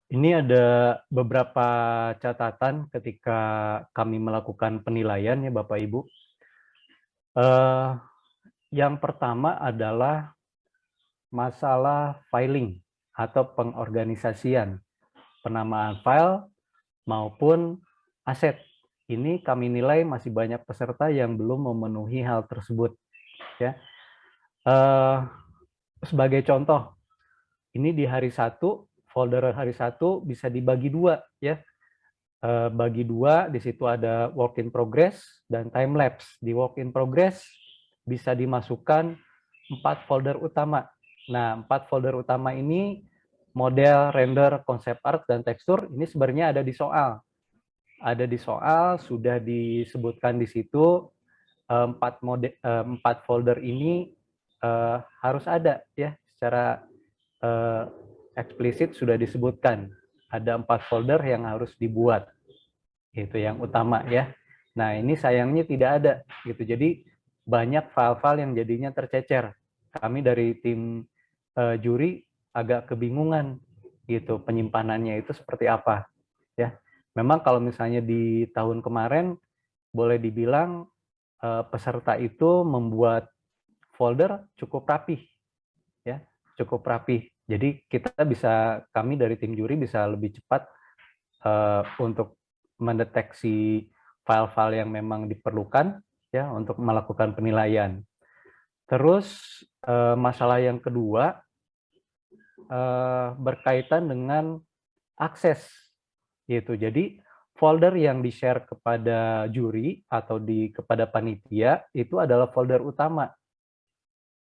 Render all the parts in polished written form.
Ini ada beberapa catatan ketika kami melakukan penilaian ya Bapak Ibu. Eee, yang pertama adalah masalah filing atau pengorganisasian, penamaan file maupun aset. Ini kami nilai masih banyak peserta yang belum memenuhi hal tersebut ya. Eee, sebagai contoh, ini di hari satu, folder hari satu bisa dibagi 2 ya. Bagi 2, di situ ada work in progress dan time lapse. Di work in progress bisa dimasukkan 4 folder utama. Nah, 4 folder utama ini model, render, concept art, dan tekstur ini sebenarnya ada di soal. Ada di soal, sudah disebutkan di situ 4 folder ini harus ada ya, secara eh, eksplisit sudah disebutkan. Ada 4 folder yang harus dibuat. Itu yang utama ya. Nah, ini sayangnya tidak ada gitu. Jadi banyak file-file yang jadinya tercecer. Kami dari tim juri agak kebingungan gitu penyimpanannya itu seperti apa ya. Memang kalau misalnya di tahun kemarin boleh dibilang peserta itu membuat folder cukup rapih ya, cukup rapih. Jadi kami dari tim juri bisa lebih cepat untuk mendeteksi file-file yang memang diperlukan ya untuk melakukan penilaian. Terus masalah yang kedua berkaitan dengan akses gitu. Jadi folder yang di-share kepada juri atau kepada panitia itu adalah folder utama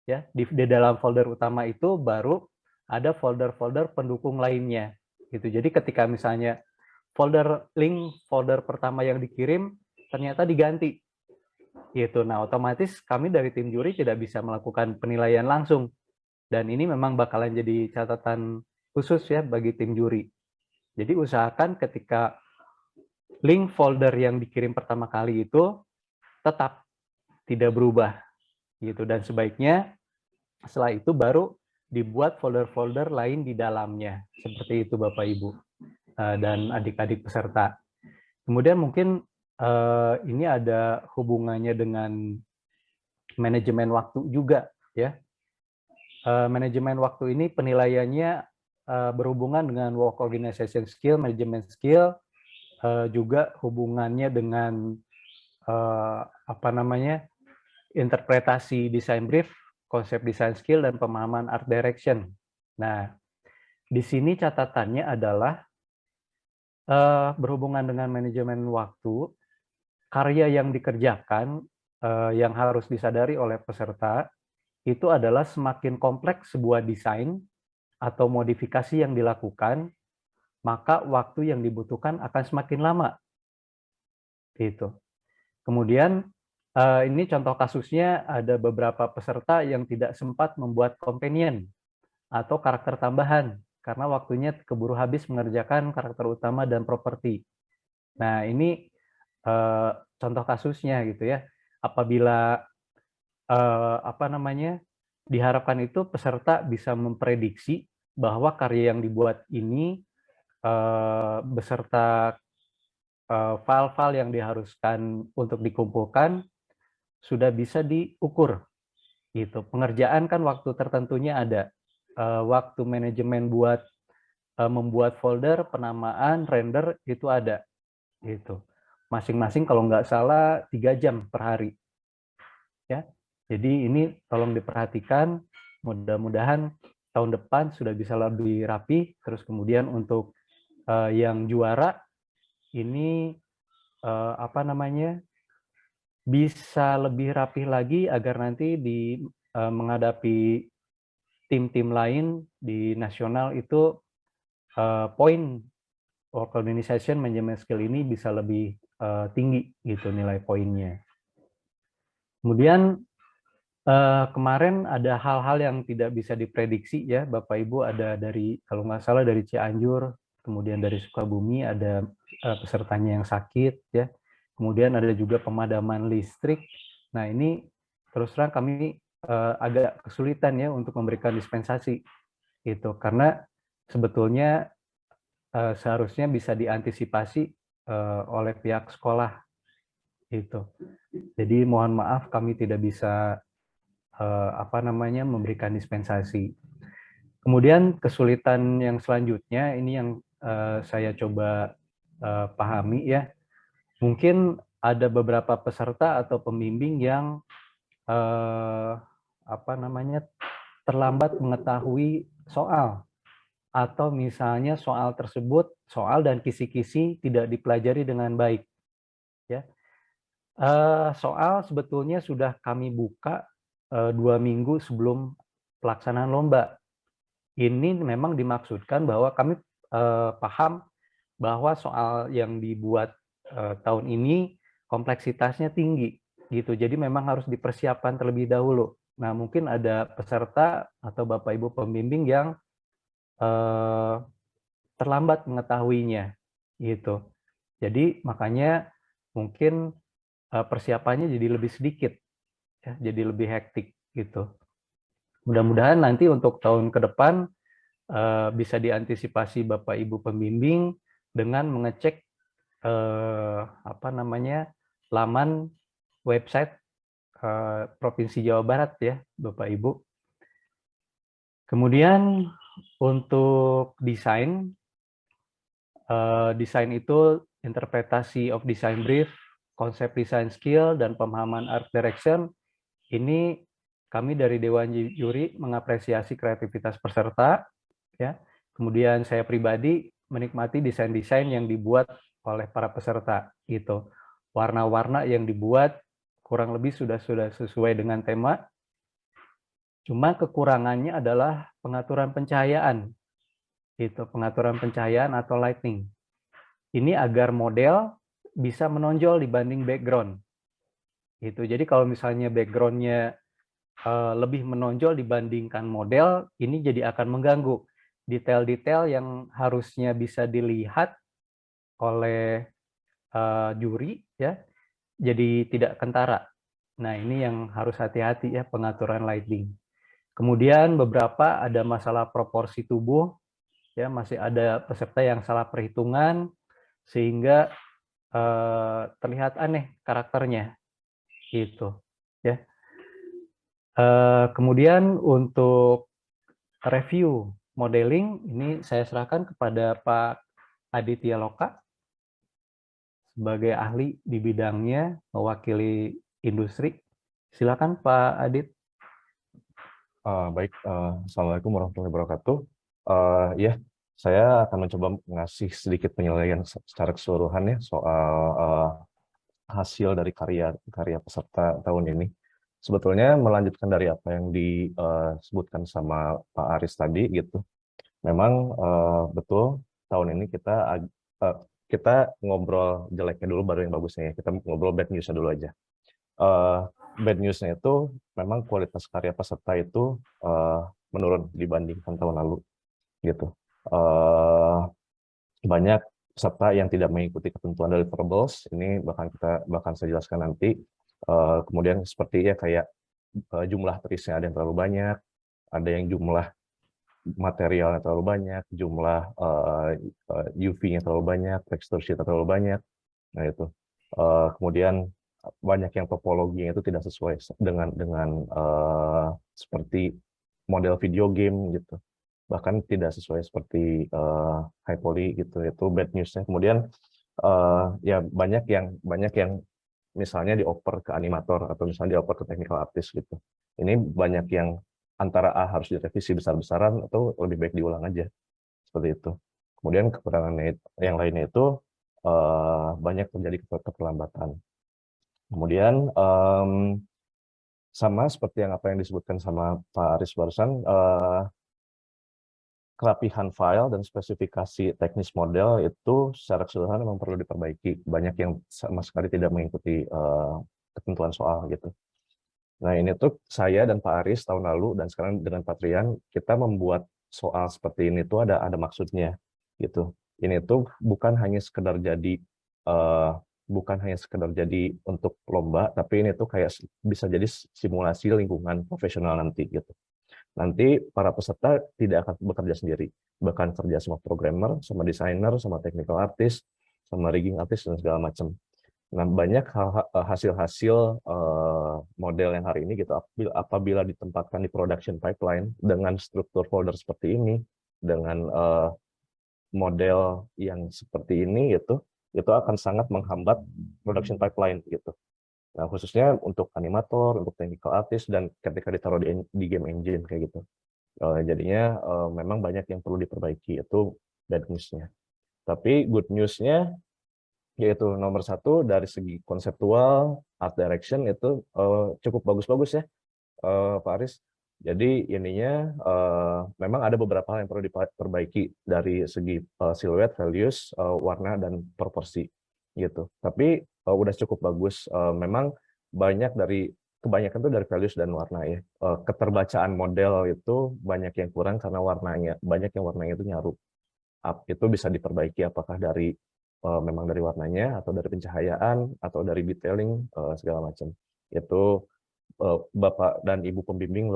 ya. Di dalam folder utama itu baru ada folder-folder pendukung lainnya gitu. Jadi ketika misalnya link folder pertama yang dikirim ternyata diganti gitu. Nah, otomatis kami dari tim juri tidak bisa melakukan penilaian langsung dan ini memang bakalan jadi catatan khusus ya bagi tim juri. Jadi usahakan ketika link folder yang dikirim pertama kali itu tetap tidak berubah gitu, dan sebaiknya setelah itu baru dibuat folder-folder lain di dalamnya. Seperti itu Bapak Ibu dan adik-adik peserta. Kemudian mungkin ini ada hubungannya dengan manajemen waktu juga ya. Manajemen waktu ini penilaiannya berhubungan dengan work organization skill, management skill, juga hubungannya dengan apa namanya, interpretasi design brief, konsep design skill, dan pemahaman art direction. Nah, di sini catatannya adalah berhubungan dengan manajemen waktu, karya yang dikerjakan yang harus disadari oleh peserta itu adalah semakin kompleks sebuah desain atau modifikasi yang dilakukan, maka waktu yang dibutuhkan akan semakin lama. Gitu. Kemudian ini contoh kasusnya ada beberapa peserta yang tidak sempat membuat companion atau karakter tambahan karena waktunya keburu habis mengerjakan karakter utama dan properti. Nah, ini contoh kasusnya gitu ya. Apabila apa namanya, diharapkan itu peserta bisa memprediksi bahwa karya yang dibuat ini beserta file-file yang diharuskan untuk dikumpulkan sudah bisa diukur gitu. Pengerjaan kan waktu tertentunya ada. Waktu manajemen buat membuat folder, penamaan, render itu ada gitu. Masing-masing kalau nggak salah 3 jam per hari ya. Jadi ini tolong diperhatikan, mudah-mudahan tahun depan sudah bisa lebih rapi. Terus kemudian untuk yang juara ini apa namanya, bisa lebih rapih lagi agar nanti menghadapi tim-tim lain di nasional itu poin work organization management skill ini bisa lebih tinggi gitu nilai poinnya. Kemudian kemarin ada hal-hal yang tidak bisa diprediksi ya Bapak Ibu, ada dari kalau nggak salah dari Cianjur, kemudian dari Sukabumi ada pesertanya yang sakit ya, kemudian ada juga pemadaman listrik. Nah ini terus terang kami agak kesulitan ya untuk memberikan dispensasi itu karena sebetulnya seharusnya bisa diantisipasi oleh pihak sekolah gitu. Jadi mohon maaf kami tidak bisa memberikan dispensasi. Kemudian kesulitan yang selanjutnya ini yang saya coba pahami ya. Mungkin ada beberapa peserta atau pembimbing yang terlambat mengetahui soal, atau misalnya soal tersebut, soal dan kisi-kisi tidak dipelajari dengan baik. Ya, soal sebetulnya sudah kami buka 2 minggu sebelum pelaksanaan lomba. Ini memang dimaksudkan bahwa kami paham bahwa soal yang dibuat tahun ini kompleksitasnya tinggi, gitu. Jadi memang harus dipersiapkan terlebih dahulu. Nah, mungkin ada peserta atau Bapak Ibu pembimbing yang terlambat mengetahuinya, gitu. Jadi makanya mungkin persiapannya jadi lebih sedikit, ya, jadi lebih hektik, gitu. Mudah-mudahan nanti untuk tahun ke depan bisa diantisipasi Bapak Ibu pembimbing dengan mengecek laman website Provinsi Jawa Barat ya, Bapak Ibu. Kemudian untuk desain, desain itu interpretasi of design brief, konsep design skill, dan pemahaman art direction. Ini kami dari Dewan Juri mengapresiasi kreativitas peserta, ya. Kemudian saya pribadi menikmati desain-desain yang dibuat oleh para peserta, gitu. Warna-warna yang dibuat kurang lebih sudah sesuai dengan tema. Cuma kekurangannya adalah pengaturan pencahayaan, gitu, pengaturan pencahayaan atau lighting. Ini agar model bisa menonjol dibanding background. Gitu. Jadi kalau misalnya background-nya lebih menonjol dibandingkan model, ini jadi akan mengganggu detail-detail yang harusnya bisa dilihat oleh juri, ya, jadi tidak kentara. Nah, ini yang harus hati-hati ya, pengaturan lighting. Kemudian beberapa ada masalah proporsi tubuh, ya, masih ada peserta yang salah perhitungan sehingga terlihat aneh karakternya, gitu, ya. Kemudian untuk review modeling ini saya serahkan kepada Pak Aditya Loka sebagai ahli di bidangnya, mewakili industri. Silakan Pak Adit. Baik, Assalamualaikum warahmatullahi wabarakatuh. Ya, saya akan mencoba ngasih sedikit penilaian secara keseluruhan ya soal hasil dari karya peserta tahun ini. Sebetulnya melanjutkan dari apa yang disebutkan sama Pak Aris tadi gitu. Memang betul tahun ini kita ngobrol jeleknya dulu baru yang bagusnya ya. Kita ngobrol bad news-nya dulu aja. Bad news-nya itu memang kualitas karya peserta itu menurun dibandingkan tahun lalu gitu. Banyak peserta yang tidak mengikuti ketentuan deliverables, ini bahkan saya jelaskan nanti. Kemudian seperti ya kayak jumlah tulisnya ada yang terlalu banyak, ada yang jumlah materialnya terlalu banyak, jumlah UV-nya terlalu banyak, tekstur sheet terlalu banyak. Nah itu. Kemudian banyak yang topologinya itu tidak sesuai dengan seperti model video game gitu. Bahkan tidak sesuai seperti high poly gitu. Itu bad news-nya. Kemudian ya banyak yang misalnya dioper ke animator atau misalnya dioper ke technical artist gitu. Ini banyak yang antara harus direvisi besar-besaran atau lebih baik diulang aja. Seperti itu. Kemudian kekurangan yang lainnya itu banyak terjadi keterlambatan. Kemudian sama seperti apa yang disebutkan sama Pak Aris barusan, kerapihan file dan spesifikasi teknis model itu secara keseluruhan memang perlu diperbaiki. Banyak yang sama sekali tidak mengikuti ketentuan soal gitu. Nah ini tuh saya dan Pak Aris tahun lalu dan sekarang dengan Pak Trian kita membuat soal seperti ini tuh ada maksudnya gitu. Ini tuh bukan hanya sekedar jadi untuk lomba, tapi ini tuh kayak bisa jadi simulasi lingkungan profesional nanti gitu. Nanti para peserta tidak akan bekerja sendiri, bahkan kerja sama programmer, sama desainer, sama technical artist, sama rigging artist, dan segala macam. Nah, banyak hasil-hasil model yang hari ini gitu, apabila ditempatkan di production pipeline dengan struktur folder seperti ini, dengan model yang seperti ini gitu, itu akan sangat menghambat production pipeline gitu. Nah, khususnya untuk animator, untuk technical artist, dan ketika ditaruh di game engine kayak gitu. Jadinya memang banyak yang perlu diperbaiki, itu bad news-nya. Tapi good news-nya yaitu nomor satu dari segi konseptual, art direction itu cukup bagus-bagus ya, Pak Aris. Jadi ininya memang ada beberapa hal yang perlu diperbaiki dari segi siluet, values, warna, dan proporsi gitu. Tapi udah cukup bagus. Memang kebanyakan tuh dari values dan warna ya. Keterbacaan model itu banyak yang kurang karena banyak yang warnanya itu nyaru. Itu bisa diperbaiki apakah dari memang dari warnanya atau dari pencahayaan atau dari detailing segala macam. Itu Bapak dan Ibu pembimbing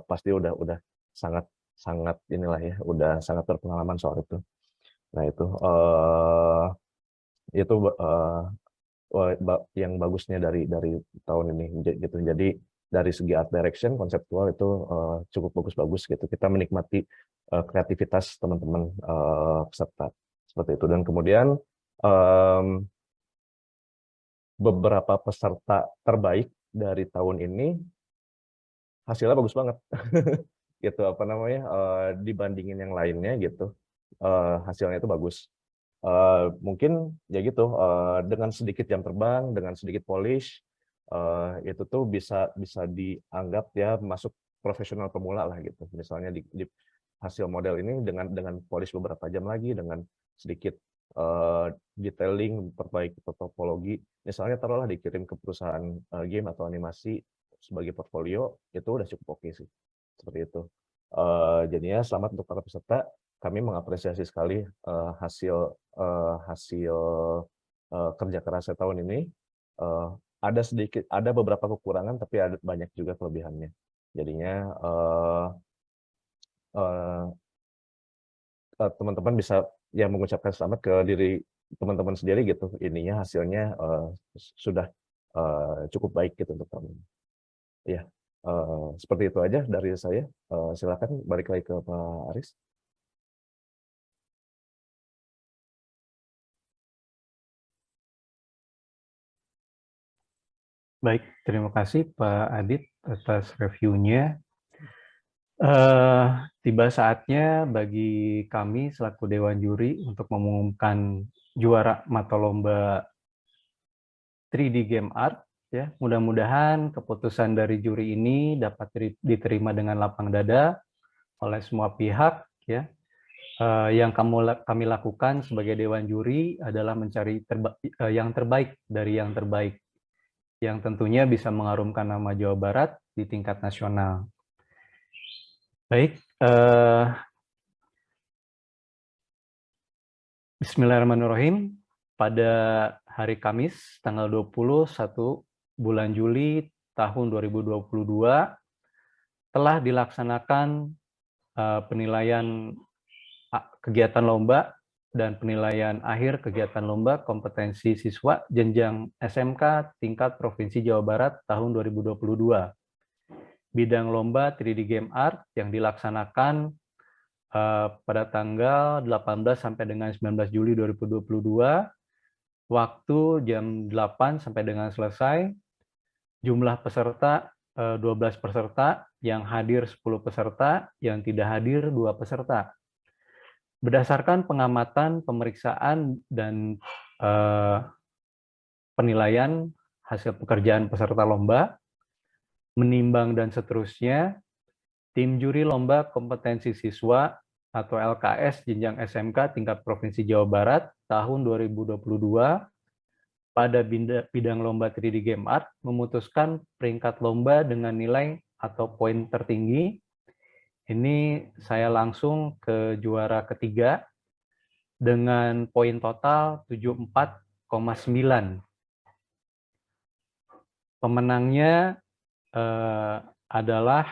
pasti udah sangat sangat inilah ya, udah sangat berpengalaman soal itu. Nah, itu yang bagusnya dari tahun ini gitu. Jadi dari segi art direction, konseptual itu cukup bagus-bagus gitu. Kita menikmati kreativitas teman-teman peserta seperti itu. Dan kemudian beberapa peserta terbaik dari tahun ini hasilnya bagus banget. Gitu, apa namanya, dibandingin yang lainnya gitu, hasilnya itu bagus. Mungkin ya gitu, dengan sedikit jam terbang, dengan sedikit polish, itu tuh bisa dianggap ya masuk profesional pemula lah gitu. Misalnya di hasil model ini dengan polish beberapa jam lagi, dengan sedikit detailing, perbaiki topologi, misalnya taruhlah dikirim ke perusahaan game atau animasi sebagai portfolio, itu udah cukup oke sih. Seperti itu. Jadinya selamat untuk para peserta. Kami mengapresiasi sekali hasil kerja kerasnya tahun ini. Ada beberapa kekurangan, tapi ada banyak juga kelebihannya. Jadinya teman-teman bisa ya mengucapkan selamat ke diri teman-teman sendiri gitu. Ininya hasilnya sudah cukup baik gitu untuk tahun ini. Ya, seperti itu aja dari saya. Silakan balik lagi ke Pak Aris. Baik, terima kasih Pak Adit atas reviewnya. Tiba saatnya bagi kami selaku Dewan Juri untuk mengumumkan juara mata lomba 3D Game Art. Ya, mudah-mudahan keputusan dari juri ini dapat diterima dengan lapang dada oleh semua pihak. Ya, yang kami lakukan sebagai Dewan Juri adalah mencari yang terbaik dari yang terbaik, yang tentunya bisa mengharumkan nama Jawa Barat di tingkat nasional. Baik, Bismillahirrahmanirrahim. Pada hari Kamis, tanggal 21 bulan Juli tahun 2022, telah dilaksanakan penilaian kegiatan lomba dan penilaian akhir kegiatan lomba kompetensi siswa jenjang SMK tingkat Provinsi Jawa Barat tahun 2022. Bidang lomba 3D Game Art yang dilaksanakan pada tanggal 18 sampai dengan 19 Juli 2022, waktu jam 8 sampai dengan selesai, jumlah peserta 12 peserta, yang hadir 10 peserta, yang tidak hadir 2 peserta. Berdasarkan pengamatan, pemeriksaan, dan penilaian hasil pekerjaan peserta lomba, menimbang dan seterusnya, tim juri lomba kompetensi siswa atau LKS jenjang SMK tingkat Provinsi Jawa Barat tahun 2022 pada bidang lomba 3D Game Art memutuskan peringkat lomba dengan nilai atau poin tertinggi. Ini saya langsung ke juara ketiga dengan poin total 74,9. Pemenangnya adalah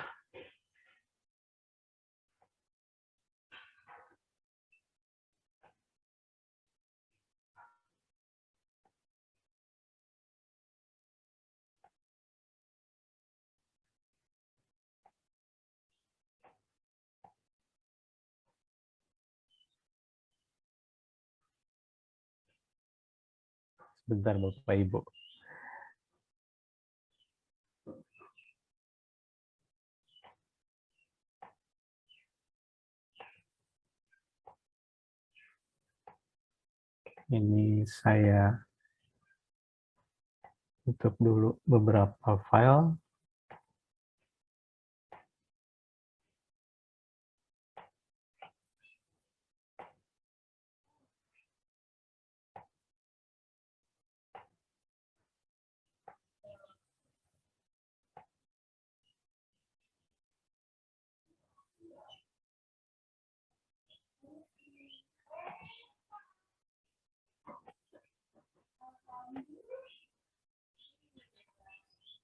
Sebentar Bapak Ibu. Ini saya tutup dulu beberapa file.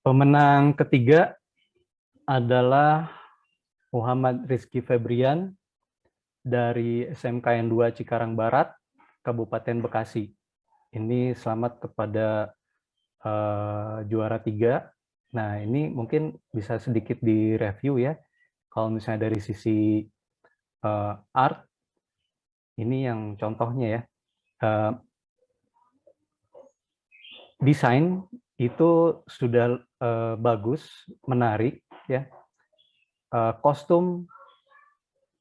Pemenang ketiga adalah Muhammad Rizky Febrian dari SMKN 2 Cikarang Barat, Kabupaten Bekasi. Ini selamat kepada juara 3. Nah, ini mungkin bisa sedikit direview ya. Kalau misalnya dari sisi art, ini yang contohnya ya. Desain itu sudah bagus, menarik ya. Kostum,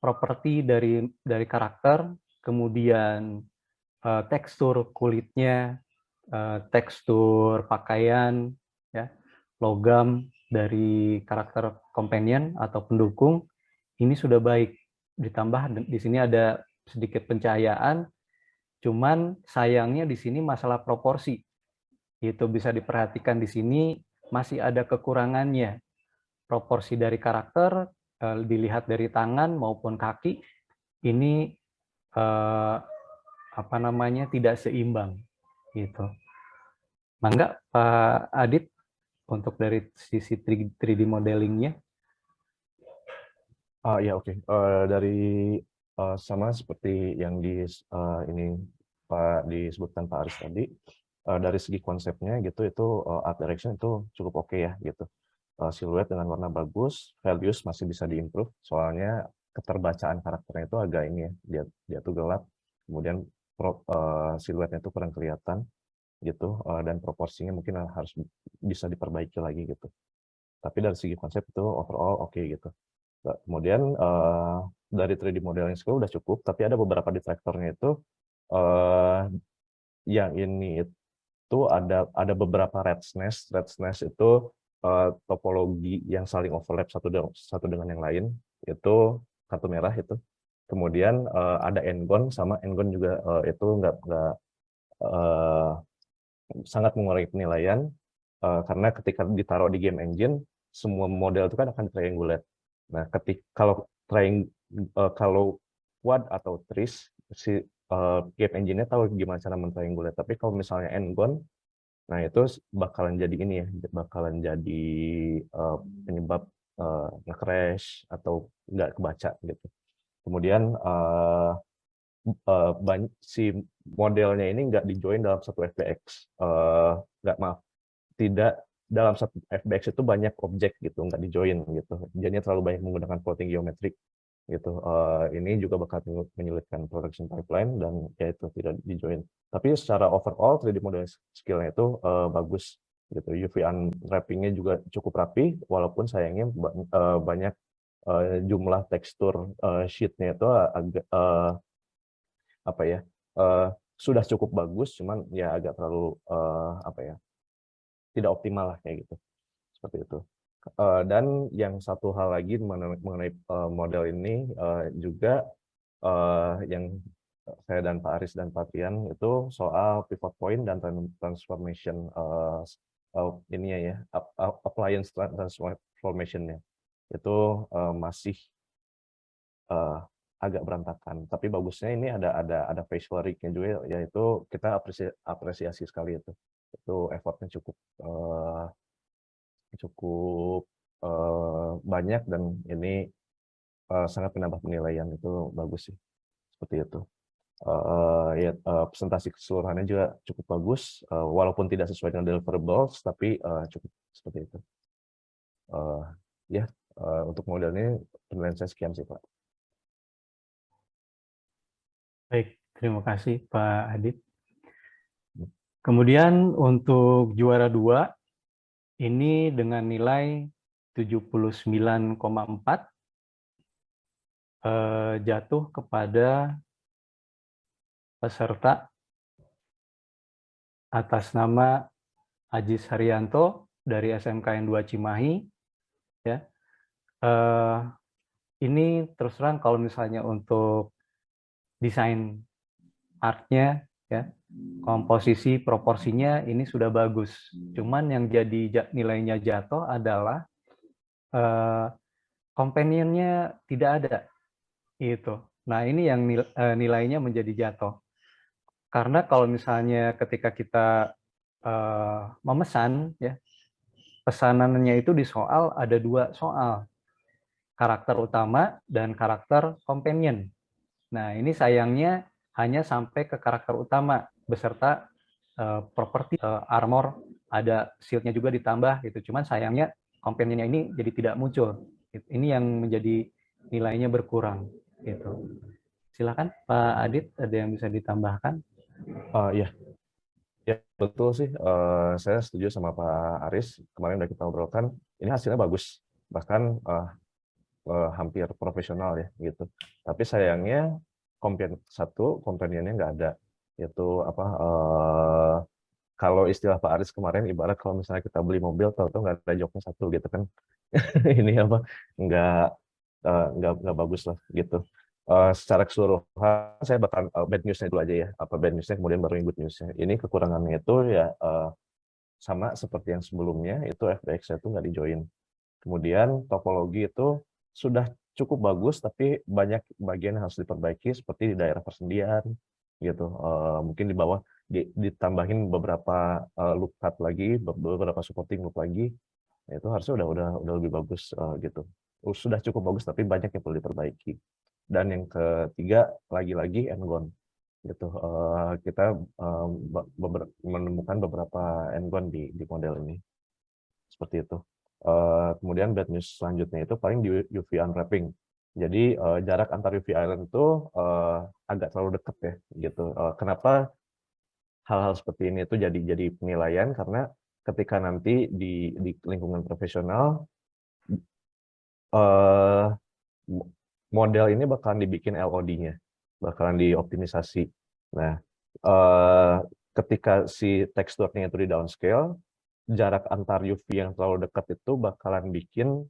properti dari karakter, kemudian tekstur kulitnya, tekstur pakaian, ya, logam dari karakter companion atau pendukung ini sudah baik. Ditambah di sini ada sedikit pencahayaan, cuman sayangnya di sini masalah proporsi. Itu bisa diperhatikan di sini masih ada kekurangannya. Proporsi dari karakter dilihat dari tangan maupun kaki ini apa namanya tidak seimbang gitu. Mangga Pak Adit untuk dari sisi 3D modelingnya. Ya oke. Dari sama seperti yang ini Pak disebutkan Pak Aris tadi, dari segi konsepnya gitu itu art direction itu cukup oke ya gitu. Siluet dengan warna bagus, values masih bisa diimprove soalnya keterbacaan karakternya itu agak ini ya, dia tuh gelap, kemudian siluetnya itu kurang kelihatan gitu, dan proporsinya mungkin harus bisa diperbaiki lagi gitu. Tapi dari segi konsep itu overall oke gitu. Kemudian dari 3D modeling skill udah cukup, tapi ada beberapa defektornya itu yang ini itu ada beberapa redsness. Redsness itu topologi yang saling overlap satu dengan yang lain, itu kartu merah itu. Kemudian ada endgone, sama endgone juga itu nggak sangat mengurangi penilaian karena ketika ditaruh di game engine semua model itu kan akan triangulate. Nah, kalau quad atau tris si game engine-nya tahu gimana cara men-triangulate. Tapi kalau misalnya endgone, nah itu bakalan jadi ini ya, bakalan jadi penyebab nge-crash atau nggak kebaca gitu. Kemudian si modelnya ini nggak di-join dalam satu FBX. Tidak dalam satu FBX itu banyak objek gitu, nggak di-join gitu. Jadinya terlalu banyak menggunakan floating geometrik gitu. Ini juga bakal menyulitkan production pipeline dan ya itu tidak di-join. Tapi secara overall 3D modeling skill-nya itu bagus gitu. UV unwrapping-nya juga cukup rapi, walaupun sayangnya banyak jumlah tekstur sheet-nya itu agak apa ya, sudah cukup bagus, cuman ya agak terlalu apa ya, tidak optimal lah kayak gitu, seperti itu. Dan yang satu hal lagi mengenai model ini juga yang saya dan Pak Aris dan Pak Trian itu soal pivot point dan transformation ininya ya, appliance transformation-nya itu masih agak berantakan. Tapi bagusnya ini ada facial rig-nya juga, yaitu kita apresiasi sekali itu. Itu effortnya cukup banyak dan ini sangat menambah penilaian, itu bagus sih, seperti itu. Ya, presentasi keseluruhannya juga cukup bagus, walaupun tidak sesuai dengan deliverables, tapi cukup seperti itu. Ya, untuk model ini penilaian saya sekian sih Pak. Baik, terima kasih Pak Adit. Kemudian untuk juara 2 ini dengan nilai 79,4 jatuh kepada peserta atas nama Ajis Haryanto dari SMKN 2 Cimahi, ya. Ini terus terang kalau misalnya untuk desain art-nya, ya, komposisi proporsinya ini sudah bagus. Cuman yang jadi nilainya jatuh adalah companion-nya tidak ada, itu. Nah, ini yang nilainya menjadi jatuh. Karena kalau misalnya ketika kita memesan, ya, pesanannya itu di soal ada 2 soal, karakter utama dan karakter companion. Nah, ini sayangnya hanya sampai ke karakter utama beserta properti armor, ada shield-nya juga ditambah gitu. Cuman sayangnya companion-nya ini jadi tidak muncul. Ini yang menjadi nilainya berkurang gitu. Silakan Pak Adit, ada yang bisa ditambahkan? Ya, ya betul sih. Saya setuju sama Pak Aris. Kemarin udah kita obrolkan. Ini hasilnya bagus, bahkan hampir profesional ya gitu. Tapi sayangnya kompanionnya nggak ada. Yaitu apa? Kalau istilah Pak Aris kemarin, ibarat kalau misalnya kita beli mobil, tahu-tahu nggak ada joknya satu gitu kan? Ini apa? Nggak nggak bagus lah gitu. Secara keseluruhan saya bakal bad news-nya dulu aja ya. Apa bad news-nya kemudian baru good news-nya. Ini kekurangannya itu ya sama seperti yang sebelumnya, itu FBX-nya itu nggak di-join. Kemudian topologi itu sudah cukup bagus, tapi banyak bagian yang harus diperbaiki seperti di daerah persendian gitu. Mungkin di bawah ditambahin beberapa loop cut lagi, beberapa supporting loop lagi. Itu harusnya udah lebih bagus gitu. Sudah cukup bagus tapi banyak yang perlu diperbaiki. Dan yang ketiga lagi-lagi endgone gitu. Kita menemukan beberapa endgone di model ini. Seperti itu. Kemudian bad news selanjutnya itu paling di UV unwrapping. Jadi jarak antar UV island itu agak terlalu dekat ya gitu. Kenapa hal-hal seperti ini itu jadi penilaian? Karena ketika nanti di lingkungan profesional eh, model ini bakalan dibikin LOD-nya, bakalan dioptimisasi. Nah, ketika si teksturnya itu di downscale, jarak antar UV yang terlalu dekat itu bakalan bikin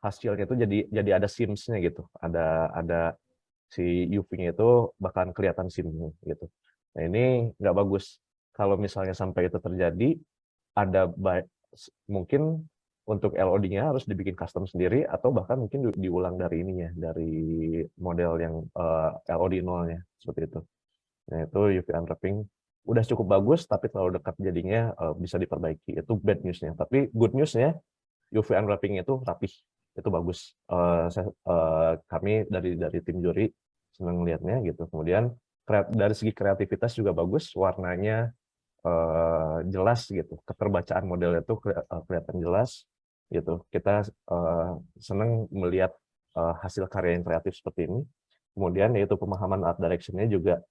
hasilnya itu jadi ada seams-nya gitu, ada si UV-nya itu bakalan kelihatan seam-nya gitu. Nah ini nggak bagus. Kalau misalnya sampai itu terjadi, ada mungkin untuk LOD-nya harus dibikin custom sendiri atau bahkan mungkin diulang dari ininya, dari model yang LOD 0-nya seperti itu. Nah itu UV unwrapping udah cukup bagus tapi terlalu dekat jadinya bisa diperbaiki. Itu bad news-nya. Tapi good news-nya UV unwrapping itu rapih, itu bagus. Kami dari tim juri senang lihatnya gitu. Kemudian dari segi kreativitas juga bagus, warnanya jelas gitu. Keterbacaan modelnya itu kelihatan jelas gitu. Kita senang melihat hasil karya yang kreatif seperti ini. Kemudian yaitu pemahaman art direction-nya juga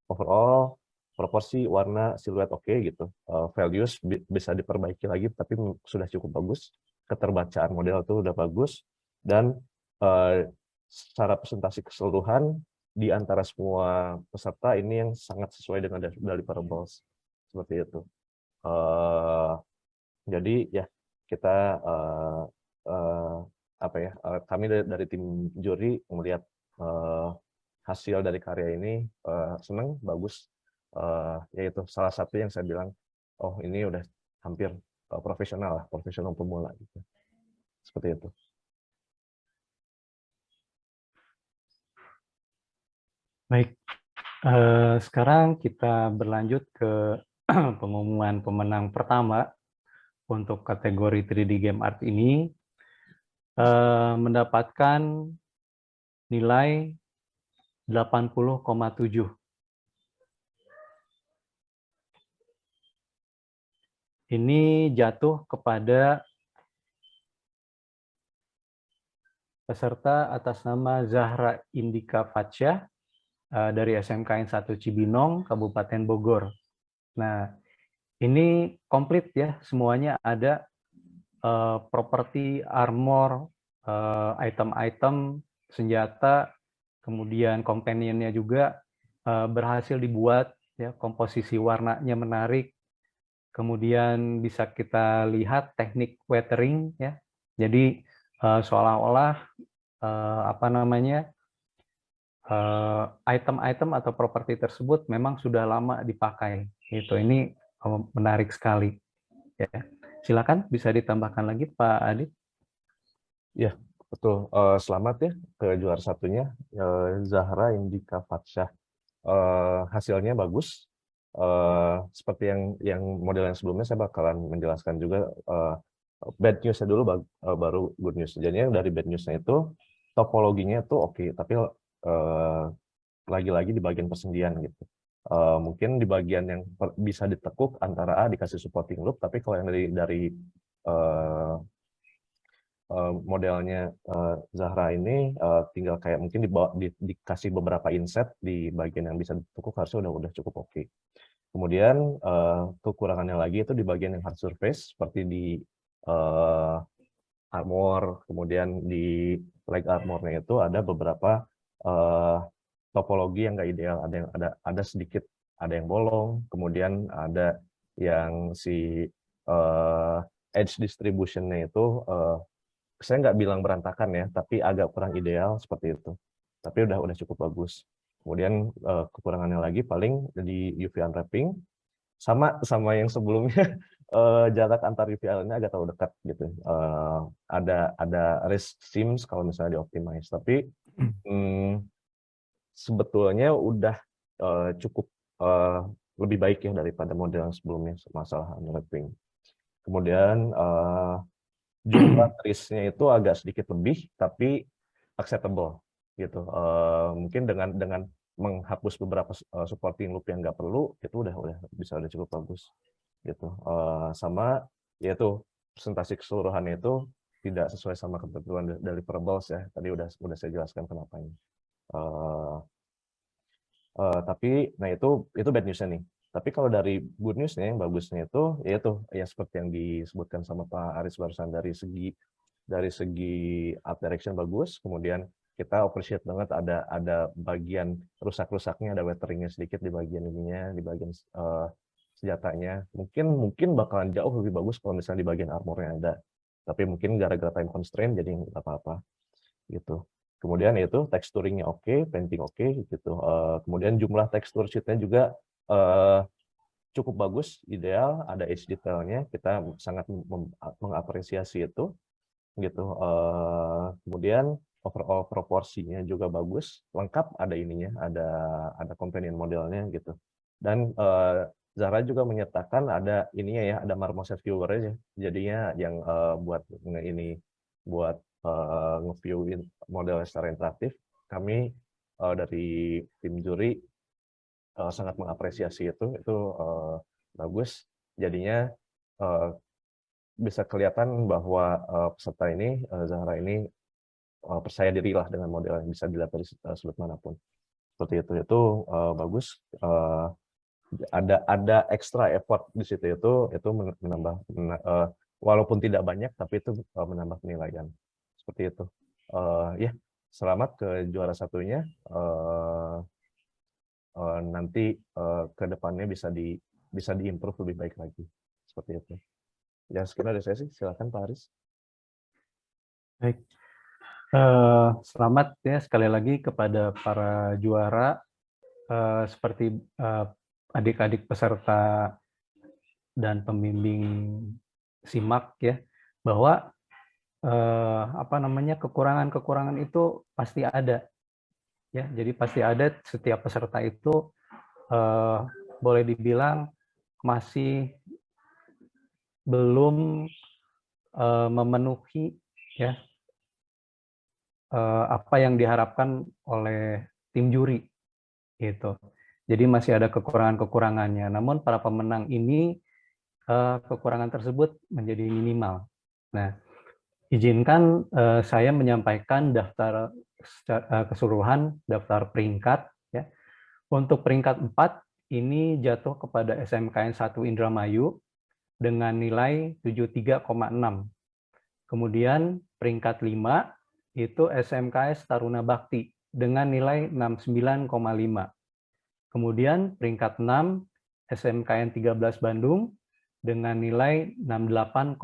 overall proporsi, warna, siluet oke gitu. Values bisa diperbaiki lagi, tapi sudah cukup bagus. Keterbacaan model itu udah bagus. Dan secara presentasi keseluruhan, di antara semua peserta ini yang sangat sesuai dengan deliverables. Seperti itu. Jadi ya, kita kami dari tim juri melihat hasil dari karya ini senang, bagus. Yaitu salah satu yang saya bilang, oh ini udah hampir profesional pemula gitu. Seperti itu. Baik, sekarang kita berlanjut ke pengumuman pemenang pertama untuk kategori 3D Game Art ini, mendapatkan nilai 80,7. Ini jatuh kepada peserta atas nama Zahra Indika Fatsyah dari SMKN 1 Cibinong, Kabupaten Bogor. Nah, ini komplit ya, semuanya ada properti, armor, item-item, senjata, kemudian companionnya juga berhasil dibuat, ya, komposisi warnanya menarik, kemudian bisa kita lihat teknik weathering, ya, jadi seolah-olah item-item atau properti tersebut memang sudah lama dipakai. Ini menarik sekali. Ya. Silakan bisa ditambahkan lagi Pak Adit. Ya, betul. Selamat ya ke juara satunya, Zahra Indika Fatsyah. Hasilnya bagus. Seperti yang model yang sebelumnya saya bakalan menjelaskan juga bad news-nya dulu, baru good news. Jadinya dari bad news-nya itu topologinya itu oke, tapi lagi-lagi di bagian persendian gitu. Mungkin di bagian yang bisa ditekuk antara A dikasih supporting loop, tapi kalau yang dari modelnya Zahra ini tinggal kayak mungkin dikasih beberapa inset di bagian yang bisa ditekuk, harusnya udah cukup oke. Kemudian kekurangannya lagi itu di bagian yang hard surface seperti di armor, kemudian di leg armornya itu ada beberapa topologi yang nggak ideal, ada sedikit, ada yang bolong, kemudian ada yang si edge distribution-nya itu saya nggak bilang berantakan ya, tapi agak kurang ideal seperti itu. Tapi udah cukup bagus. Kemudian kekurangannya lagi paling di UV unwrapping, sama yang sebelumnya jarak antar UV-nya agak terlalu dekat gitu. Ada risk seams kalau misalnya di-optimize, tapi sebetulnya udah cukup lebih baik ya daripada model yang sebelumnya masalah unwrapping. Kemudian jumlah trisnya itu agak sedikit lebih, tapi acceptable gitu. Mungkin dengan menghapus beberapa supporting loop yang nggak perlu, itu udah cukup bagus gitu. Sama yaitu presentasi keseluruhannya itu tidak sesuai sama ketentuan deliverables ya. Tadi udah saya jelaskan kenapanya. Tapi nah itu bad news-nya nih. Tapi kalau dari good news-nya yang bagusnya itu yaitu ya seperti yang disebutkan sama Pak Aris barusan, dari segi art direction bagus, kemudian kita appreciate banget ada bagian rusak-rusaknya, ada weathering-nya sedikit di bagian ininya, di bagian senjatanya. Mungkin bakalan jauh lebih bagus kalau misalnya di bagian armor-nya ada. Tapi mungkin gara-gara time constraint jadi nggak apa-apa gitu. Kemudian itu texturingnya oke, painting oke gitu. Kemudian jumlah tekstur sheet-nya juga cukup bagus, ideal, ada edge detailnya, kita sangat mengapresiasi itu gitu. Kemudian overall proporsinya juga bagus, lengkap, ada ininya, ada companion modelnya gitu. Dan Zahra juga menyertakan ada ininya ya, ada marmoset viewer aja, jadinya yang buat nge-view model secara interaktif. Kami dari tim juri sangat mengapresiasi itu bagus. Jadinya bisa kelihatan bahwa peserta ini, Zahra ini percaya diri lah dengan model yang bisa dilihat dari sudut manapun. Seperti itu bagus. Ada extra effort di situ, itu menambah walaupun tidak banyak, tapi itu menambah penilaian. Seperti itu. Ya, selamat ke juara satunya. Nanti ke depannya bisa diimprove lebih baik lagi. Seperti itu. Ya, sekian dari saya sih. Silakan Pak Aris. Baik. Selamat ya sekali lagi kepada para juara. Seperti adik-adik peserta dan pembimbing SIMAK ya, bahwa kekurangan itu pasti ada ya. Jadi pasti ada, setiap peserta itu boleh dibilang masih belum memenuhi ya apa yang diharapkan oleh tim juri gitu. Jadi masih ada kekurangan-kekurangannya. Namun para pemenang ini kekurangan tersebut menjadi minimal. Nah, izinkan saya menyampaikan daftar keseluruhan, daftar peringkat ya. Untuk peringkat 4 ini jatuh kepada SMKN 1 Indramayu dengan nilai 73,6. Kemudian peringkat 5 itu SMKS Taruna Bakti dengan nilai 69,5. Kemudian peringkat 6 SMKN 13 Bandung dengan nilai 68,7.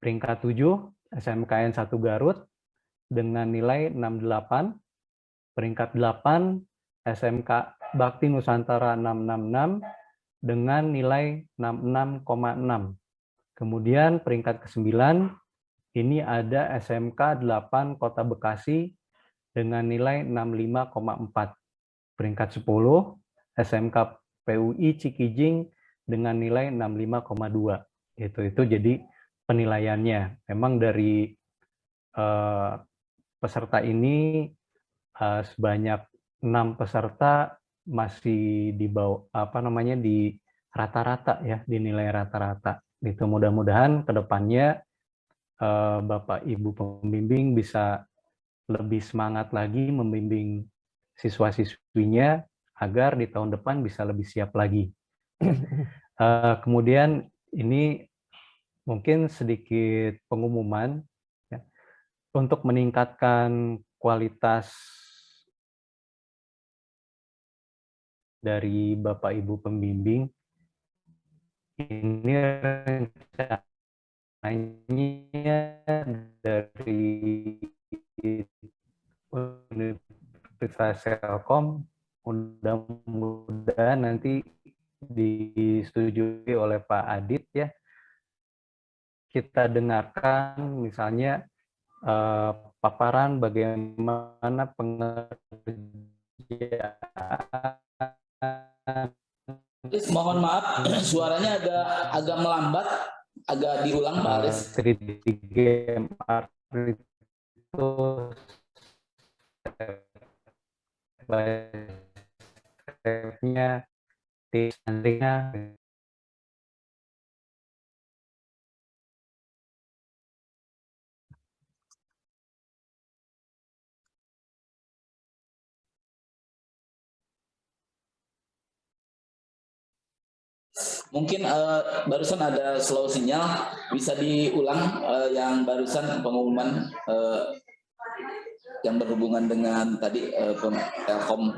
Peringkat 7 SMKN 1 Garut dengan nilai 68. Peringkat 8 SMK Bakti Nusantara 666 dengan nilai 66,6. Kemudian peringkat ke-9 ini ada SMK 8 Kota Bekasi dengan nilai 65,4. Peringkat 10 SMK PUI Cikijing dengan nilai 65,2. Itu jadi penilaiannya. Memang dari peserta ini sebanyak 6 peserta masih di bawah di rata-rata ya, dinilai rata-rata. Itu mudah-mudahan ke depannya Bapak Ibu pembimbing bisa lebih semangat lagi membimbing siswa-siswinya agar di tahun depan bisa lebih siap lagi. Kemudian ini mungkin sedikit pengumuman ya, untuk meningkatkan kualitas dari Bapak Ibu pembimbing, ini rencananya dari Universitas Telkom mudah-mudahan nanti disetujui oleh Pak Adit ya. Kita dengarkan misalnya paparan bagaimana pengerjaan. Mohon maaf, suaranya agak melambat, agak diulang Pak Aris. 3D game art itu step-nya, tips-nya. Mungkin barusan ada slow sinyal, bisa diulang yang barusan pengumuman yang berhubungan dengan tadi Telkom.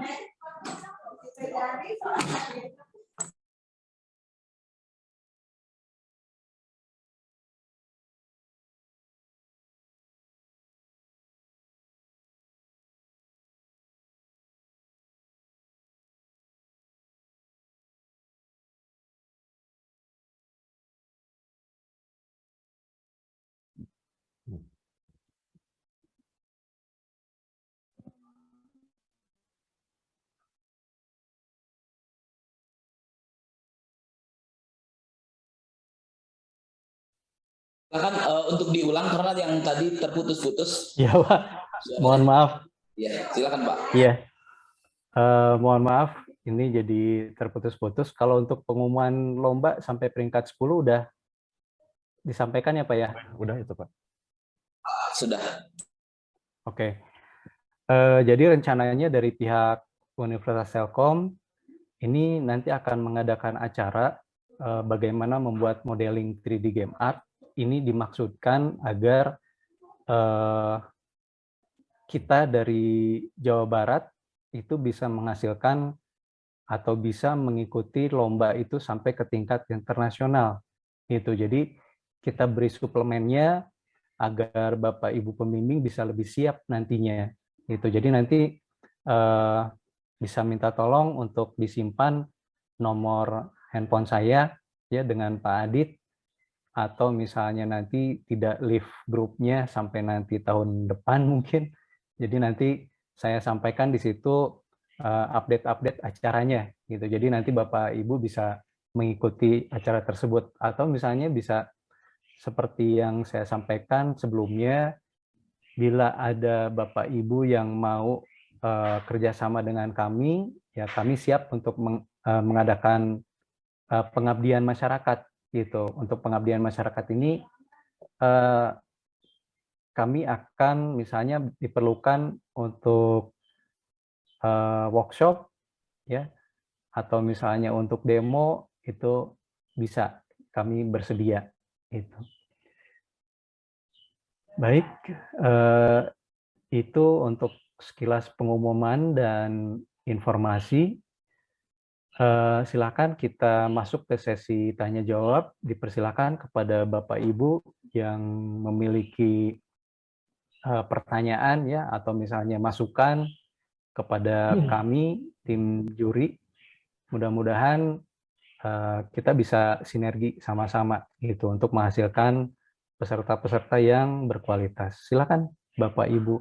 Silakan untuk diulang karena yang tadi terputus-putus. Ya Pak, mohon maaf. Ya, silakan Pak. Iya, mohon maaf, ini jadi terputus-putus. Kalau untuk pengumuman lomba sampai peringkat 10 udah disampaikan ya Pak ya? Udah itu Pak. Sudah. Oke. Jadi rencananya dari pihak Universitas Telkom ini nanti akan mengadakan acara bagaimana membuat modeling 3D game art. Ini dimaksudkan agar kita dari Jawa Barat itu bisa menghasilkan atau bisa mengikuti lomba itu sampai ke tingkat internasional. Gitu. Jadi kita beri suplemennya agar Bapak Ibu pembimbing bisa lebih siap nantinya. Gitu. Jadi nanti bisa minta tolong untuk disimpan nomor handphone saya ya dengan Pak Adit, atau misalnya nanti tidak live grupnya sampai nanti tahun depan mungkin. Jadi nanti saya sampaikan di situ update-update acaranya gitu. Jadi nanti Bapak Ibu bisa mengikuti acara tersebut, atau misalnya bisa seperti yang saya sampaikan sebelumnya, bila ada Bapak Ibu yang mau kerjasama dengan kami, ya kami siap untuk mengadakan pengabdian masyarakat gitu. Untuk pengabdian masyarakat ini kami akan misalnya diperlukan untuk workshop ya, atau misalnya untuk demo itu bisa kami bersedia itu. Baik, itu untuk sekilas pengumuman dan informasi. Silakan kita masuk ke sesi tanya jawab. Dipersilakan kepada Bapak Ibu yang memiliki pertanyaan ya, atau misalnya masukan kepada kami tim juri. Mudah-mudahan kita bisa sinergi sama-sama gitu untuk menghasilkan peserta-peserta yang berkualitas. Silakan Bapak Ibu.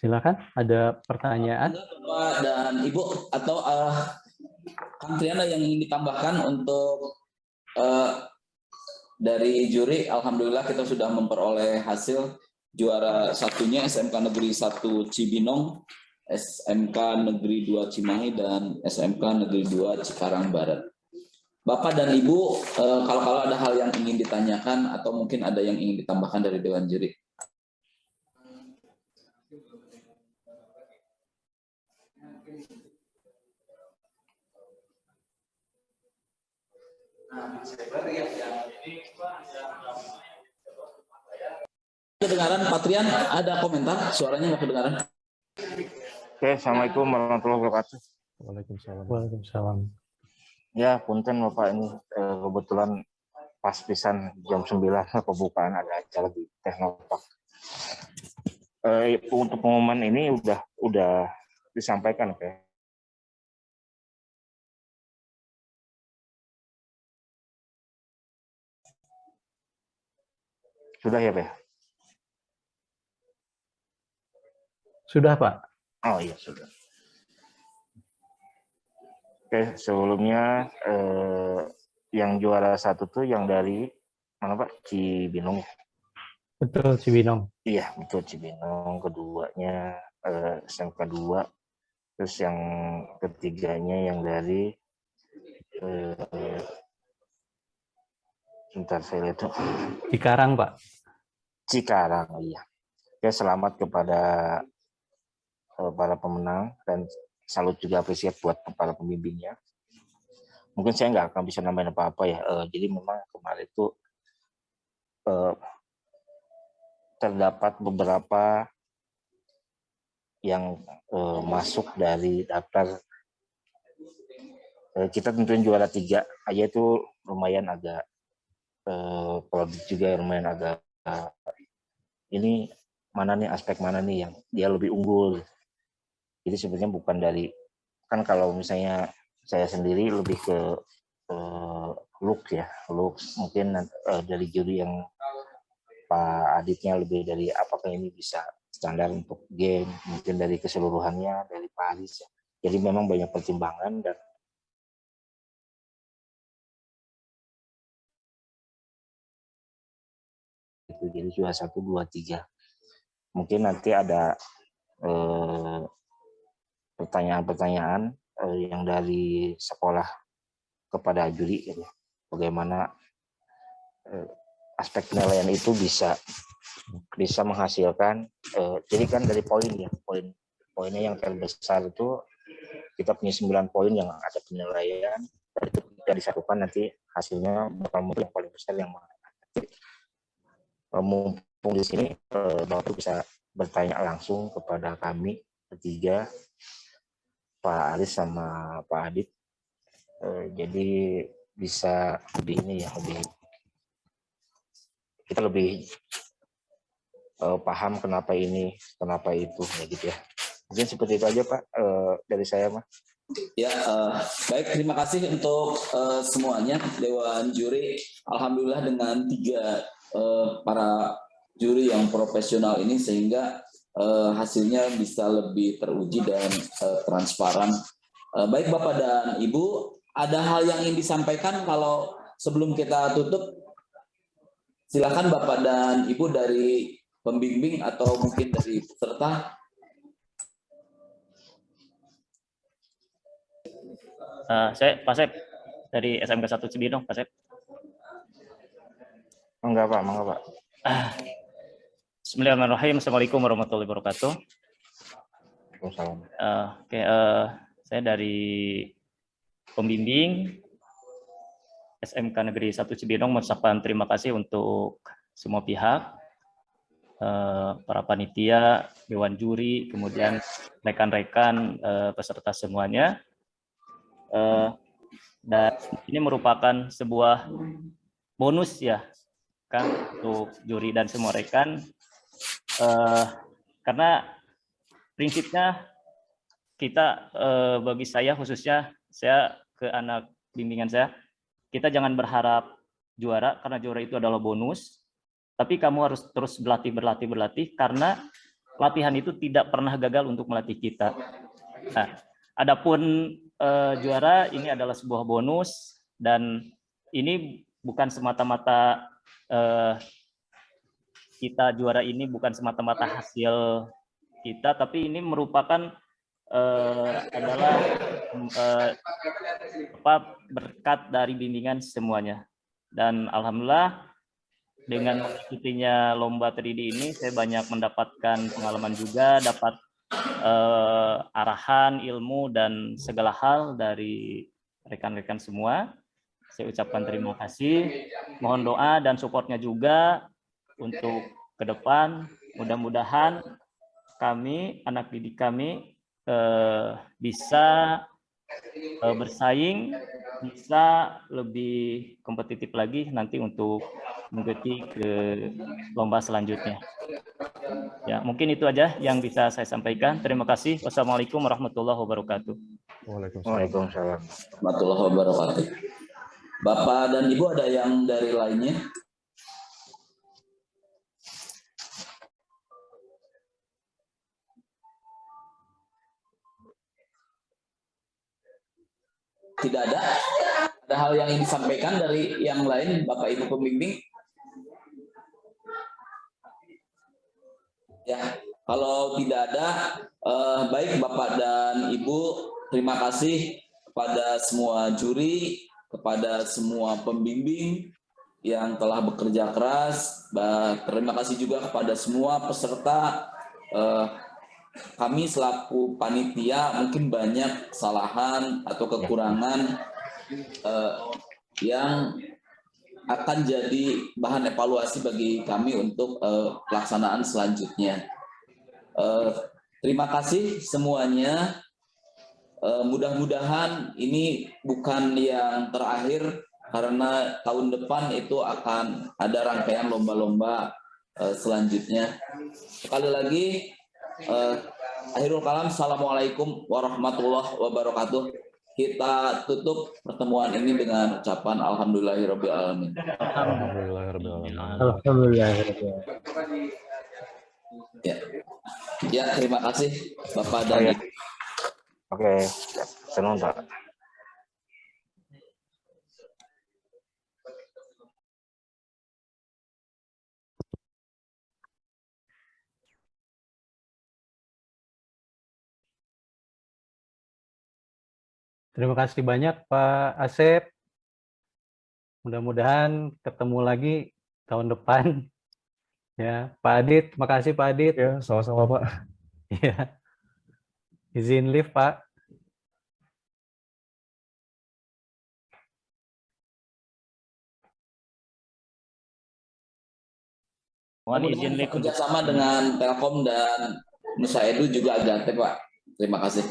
Silakan, ada pertanyaan? Bapak dan Ibu, atau Kang Triana yang ingin ditambahkan untuk dari juri? Alhamdulillah kita sudah memperoleh hasil juara satunya SMK Negeri 1 Cibinong, SMK Negeri 2 Cimahi, dan SMK Negeri 2 Cikarang Barat. Bapak dan Ibu, kalau ada hal yang ingin ditanyakan atau mungkin ada yang ingin ditambahkan dari Dewan Juri. Kedengaran Patrian, ada komentar? Suaranya nggak kedengaran. Oke, Assalamualaikum warahmatullahi wabarakatuh. Waalaikumsalam. Waalaikumsalam. Ya, punten Bapak, ini kebetulan pas pisan jam 9 pembukaan ada acara di Teknopark. Untuk pengumuman ini udah disampaikan, oke. Sudah ya, Pak? Sudah, Pak. Oh iya, sudah. Oke, sebelumnya yang juara satu tuh yang dari mana, Pak? Cibinong. Betul, Cibinong. Iya, betul, Cibinong. Keduanya SMK 2. Terus yang ketiganya yang dari bentar saya lihat tuh. Cikarang, Pak. Cikarang, iya. Ya, selamat kepada para pemenang dan salut juga apresiasi buat para pembimbingnya. Mungkin saya nggak akan bisa nambahin apa-apa ya. Jadi memang kemarin itu terdapat beberapa yang masuk dari daftar. Kita tentuin juara 3 aja itu lumayan agak produk juga, lumayan agak ini mana nih, aspek mana nih yang dia lebih unggul. Jadi sebenarnya bukan dari, kan kalau misalnya saya sendiri lebih ke look ya, looks mungkin dari juri yang Pak Aditnya lebih dari apakah ini bisa standar untuk game, mungkin dari keseluruhannya dari Pak Adit ya. Jadi memang banyak pertimbangan dan itu jadi juara 1, 2, 3. Mungkin nanti ada pertanyaan-pertanyaan yang dari sekolah kepada juri, gitu. Bagaimana aspek penilaian itu bisa menghasilkan. Jadi kan dari poin ya, poinnya yang terbesar itu kita punya 9 poin yang ada penilaian, dan itu tidak disatukan nanti hasilnya bakal muncul yang paling besar yang mana. Mumpung di sini Bapak bisa bertanya langsung kepada kami bertiga, Pak Aris sama Pak Adit. Jadi bisa lebih ini ya, kita lebih paham kenapa ini, kenapa itu, ya gitu ya. Mungkin seperti itu aja Pak dari saya, Mas. Ya, baik, terima kasih untuk semuanya Dewan Juri. Alhamdulillah dengan 3 para juri yang profesional ini sehingga hasilnya bisa lebih teruji dan transparan. Baik Bapak dan Ibu, ada hal yang ingin disampaikan kalau sebelum kita tutup? Silakan Bapak dan Ibu dari pembimbing atau mungkin dari peserta. Saya Pak Sep dari SMK 1 Cibinong, Pak Sep. Enggak Pak. Bismillahirrahmanirrahim. Assalamualaikum warahmatullahi wabarakatuh. Waalaikumsalam. Oke, saya dari pembimbing SMK Negeri 1 Cibinong mengucapkan terima kasih untuk semua pihak, para panitia, dewan juri, kemudian rekan-rekan peserta semuanya. Dan ini merupakan sebuah bonus ya, kan, untuk juri dan semua rekan, karena prinsipnya kita, bagi saya khususnya, saya ke anak bimbingan saya, kita jangan berharap juara karena juara itu adalah bonus, tapi kamu harus terus berlatih karena latihan itu tidak pernah gagal untuk melatih kita. Nah, adapun juara ini adalah sebuah bonus, dan ini bukan semata-mata kita juara ini bukan semata-mata hasil kita, tapi ini merupakan adalah berkat dari bimbingan semuanya. Dan alhamdulillah dengan mengikutinya lomba 3D ini saya banyak mendapatkan pengalaman juga, dapat arahan, ilmu, dan segala hal dari rekan-rekan semua. Saya ucapkan terima kasih, mohon doa dan supportnya juga untuk ke depan. Mudah-mudahan kami, anak didik kami, bisa bersaing, bisa lebih kompetitif lagi nanti untuk mengikuti ke lomba selanjutnya. Ya, mungkin itu aja yang bisa saya sampaikan. Terima kasih. Wassalamualaikum warahmatullahi wabarakatuh. Waalaikumsalam. Warahmatullahi wabarakatuh. Bapak dan Ibu ada yang dari lainnya? Tidak ada? Ada hal yang ingin disampaikan dari yang lain, Bapak Ibu pembimbing? Ya, kalau tidak ada, baik Bapak dan Ibu, terima kasih kepada semua juri, kepada semua pembimbing yang telah bekerja keras. Terima kasih juga kepada semua peserta. Kami selaku panitia mungkin banyak kesalahan atau kekurangan yang akan jadi bahan evaluasi bagi kami untuk pelaksanaan selanjutnya. Terima kasih semuanya. Mudah-mudahan ini bukan yang terakhir, karena tahun depan itu akan ada rangkaian lomba-lomba selanjutnya. Sekali lagi, akhirul kalam, assalamualaikum warahmatullahi wabarakatuh. Kita tutup pertemuan ini dengan ucapan alhamdulillahirabbil alamin. Alhamdulillah. Ya, terima kasih Bapak dan Ibu. Oke, senang Pak. Terima kasih banyak Pak Asep. Mudah-mudahan ketemu lagi tahun depan. Ya, Pak Adit, makasih Pak Adit. Ya, sama-sama Pak. Ya. Izin live Pak. Mohon izin live kerjasama dengan Telkom dan Nusa Edu juga Agate Pak. Terima kasih.